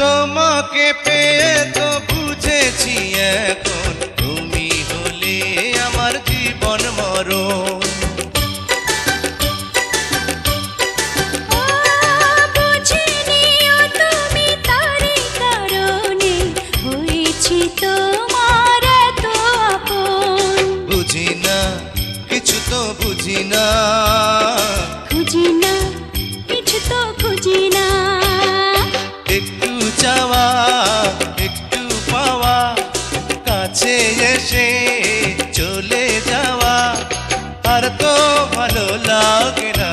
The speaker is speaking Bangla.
তোমাকে পেয়ে তো বুঝেছি এখন তুমি হলে আমার জীবন মরণ। বুঝি না কিছু তো বুঝি না, খুঁজি না কিছু তো খুঁজি না। একটু চাওয়া একটু পাওয়া, কাছে এসে চলে যাওয়া, আর তো ভালো লাগে না।